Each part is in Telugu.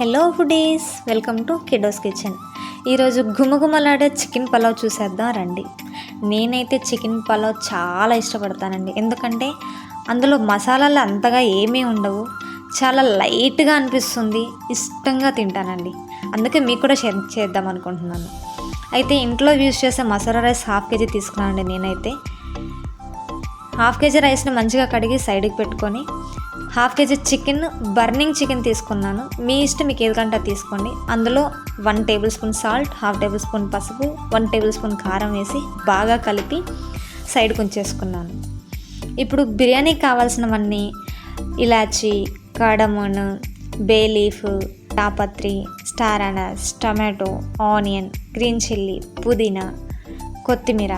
Hello foodies, welcome to kiddos kitchen. ఈరోజు గుమగుమలాడే చికెన్ పలావ్ చూసేద్దాం రండి. నేనైతే చికెన్ పలావ్ చాలా ఇష్టపడతానండి, ఎందుకంటే అందులో మసాలాలు అంతగా ఏమీ ఉండవు, చాలా లైట్గా అనిపిస్తుంది, ఇష్టంగా తింటానండి. అందుకే మీకు కూడా చేద్దాం అనుకుంటున్నాను. అయితే ఇంట్లో యూజ్ చేసే మసాలా రైస్ 1/2 kg తీసుకున్నానండి. నేనైతే 1/2 kg రైస్ని మంచిగా కడిగి సైడ్కి పెట్టుకొని 1/2 kg చికెన్, బర్నింగ్ చికెన్ తీసుకున్నాను. మీ ఇష్టం, మీకు ఏదికంటే తీసుకోండి. అందులో 1 table spoon salt, 1/2 table spoon పసుపు, 1 టేబుల్ స్పూన్ కారం వేసి బాగా కలిపి సైడ్కి ఉంచేసుకున్నాను. ఇప్పుడు బిర్యానీకి కావాల్సినవన్నీ ఇలాచీ, కార్డమన్, బే లీఫ్, జాపత్రి, star Anas, tomato, onion, green chilli, పుదీనా, కొత్తిమీర.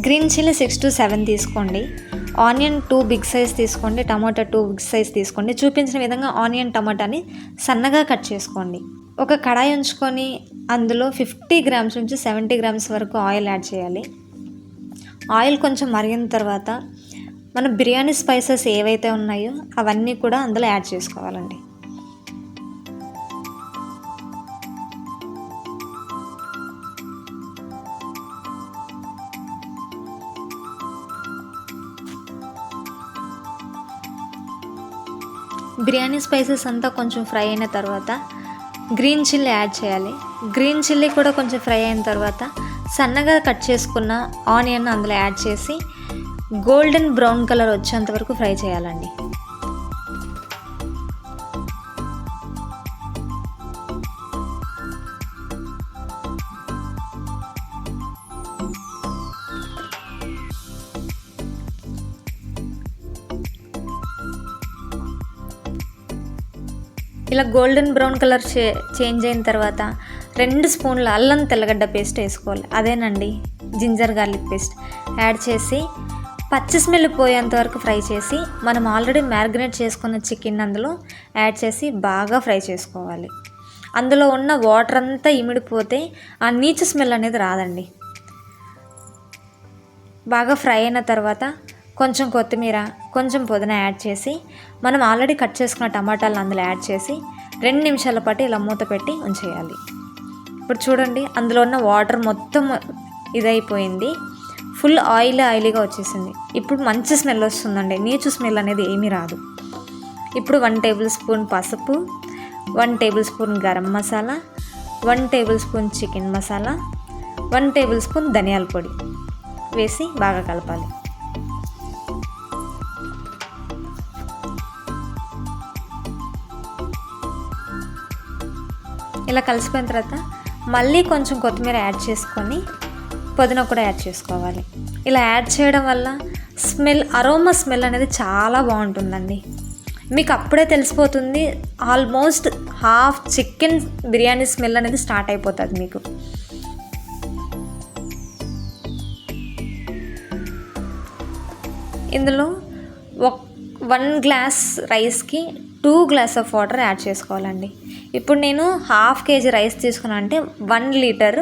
గ్రీన్ చిల్లీ 6 to 7 తీసుకోండి. ఆనియన్ 2 బిగ్ సైజ్ తీసుకోండి. టమాటా 2 బిగ్ సైజ్ తీసుకోండి. చూపించిన విధంగా ఆనియన్, టమాటాని సన్నగా కట్ చేసుకోండి. ఒక కడాయి ఉంచుకొని అందులో 50 grams నుంచి 70 grams వరకు ఆయిల్ యాడ్ చేయాలి. ఆయిల్ కొంచెం మరిగిన తర్వాత మన బిర్యానీ స్పైసెస్ ఏవైతే ఉన్నాయో అవన్నీ కూడా అందులో యాడ్ చేసుకోవాలండి. బిర్యానీ స్పైసెస్ అంతా కొంచెం ఫ్రై అయిన తర్వాత గ్రీన్ చిల్లీ యాడ్ చేయాలి. గ్రీన్ చిల్లీ కూడా కొంచెం ఫ్రై అయిన తర్వాత సన్నగా కట్ చేసుకున్న ఆనియన్ అందులో యాడ్ చేసి గోల్డెన్ బ్రౌన్ కలర్ వచ్చేంత వరకు ఫ్రై చేయాలండి. ఇలా గోల్డెన్ బ్రౌన్ కలర్ చేంజ్ అయిన తర్వాత 2 స్పూన్ల అల్లం తెల్లగడ్డ పేస్ట్ వేసుకోవాలి. అదేనండి జింజర్ గార్లిక్ పేస్ట్ యాడ్ చేసి పచ్చి స్మెల్ పోయేంత వరకు ఫ్రై చేసి మనం ఆల్రెడీ మ్యారినేట్ చేసుకున్న చికెన్ అందులో యాడ్ చేసి బాగా ఫ్రై చేసుకోవాలి. అందులో ఉన్న వాటర్ అంతా ఇమిడిపోతే ఆ నీచు స్మెల్ అనేది రాదండి. బాగా ఫ్రై అయిన తర్వాత కొంచెం కొత్తిమీర, కొంచెం పుదీనా యాడ్ చేసి మనం ఆల్రెడీ కట్ చేసుకున్న టమాటాలను అందులో యాడ్ చేసి 2 నిమిషాల పాటు ఇలా మూత పెట్టి ఉంచేయాలి. ఇప్పుడు చూడండి, అందులో ఉన్న వాటర్ మొత్తం ఇదైపోయింది, ఫుల్ ఆయిలీగా వచ్చేసింది. ఇప్పుడు మంచి స్మెల్ వస్తుందండి, నీచు స్మెల్ అనేది ఏమీ రాదు. ఇప్పుడు 1 టేబుల్ స్పూన్ పసుపు, 1 table spoon garam masala, 1 table spoon chicken masala, 1 table spoon ధనియాల పొడి వేసి బాగా కలపాలి. ఇలా కలిసిపోయిన తర్వాత మళ్ళీ కొంచెం కొత్తిమీర యాడ్ చేసుకొని పుదీనా కూడా యాడ్ చేసుకోవాలి. ఇలా యాడ్ చేయడం వల్ల అరోమా స్మెల్ అనేది చాలా బాగుంటుందండి. మీకు అప్పుడే తెలిసిపోతుంది, almost half chicken biryani smell అనేది స్టార్ట్ అయిపోతుంది మీకు. ఇందులో 1 గ్లాస్ రైస్కి 2 గ్లాస్ ఆఫ్ వాటర్ యాడ్ చేసుకోవాలండి. ఇప్పుడు నేను 1/2 kg రైస్ తీసుకున్నాను అంటే 1 లీటర్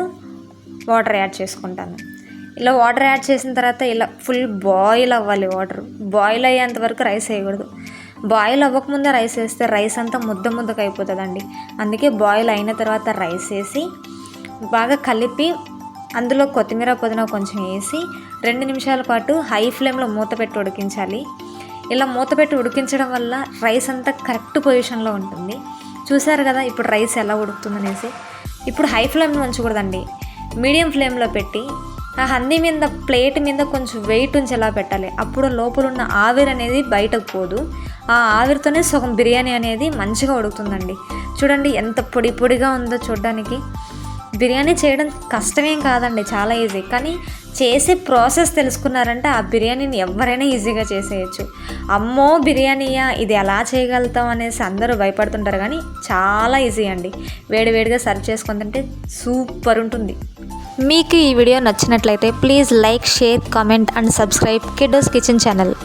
వాటర్ యాడ్ చేసుకుంటాను. ఇలా వాటర్ యాడ్ చేసిన తర్వాత ఇలా ఫుల్ బాయిల్ అవ్వాలి. వాటర్ బాయిల్ అయ్యేంత వరకు రైస్ వేయకూడదు. బాయిల్ అవ్వకముందే రైస్ వేస్తే రైస్ అంతా ముద్దకు అయిపోతుందండి. అందుకే బాయిల్ అయిన తర్వాత రైస్ వేసి బాగా కలిపి అందులో కొత్తిమీర, పుదీనా కొంచెం వేసి 2 నిమిషాల పాటు హై ఫ్లేమ్లో మూత పెట్టి ఉడికించాలి. ఇలా మూత పెట్టి ఉడికించడం వల్ల రైస్ అంతా కరెక్ట్ పొజిషన్లో ఉంటుంది. చూసారు కదా ఇప్పుడు రైస్ ఎలా ఉడుకుతుందనేసి. ఇప్పుడు హై ఫ్లేమ్లో ఉంచకూడదండి, మీడియం ఫ్లేమ్లో పెట్టి ఆ హందీ మీద, ప్లేట్ మీద కొంచెం వెయిట్ ఉంచి ఎలా పెట్టాలి. అప్పుడు లోపల ఉన్న ఆవిరి అనేది బయటకు పోదు. ఆ ఆవిరితోనే సగం బిర్యానీ అనేది మంచిగా ఉడుకుతుందండి. చూడండి ఎంత పొడిగా ఉందో చూడడానికి. బిర్యానీ చేయడం కష్టమేం కాదండి, చాలా ఈజీ. కానీ చేసే ప్రాసెస్ తెలుసుకున్నారంటే ఆ బిర్యానీని ఎవరైనా ఈజీగా చేసేయచ్చు. అమ్మో బిర్యానీయా, ఇది ఎలా చేయగలుగుతాం అనేసి అందరూ భయపడుతుంటారు, కానీ చాలా ఈజీ అండి. వేడివేడిగా సర్వ్ చేసుకొని తింటే సూపర్ ఉంటుంది. మీకు ఈ వీడియో నచ్చినట్లయితే please like, share, comment and subscribe kiddos kitchen channel.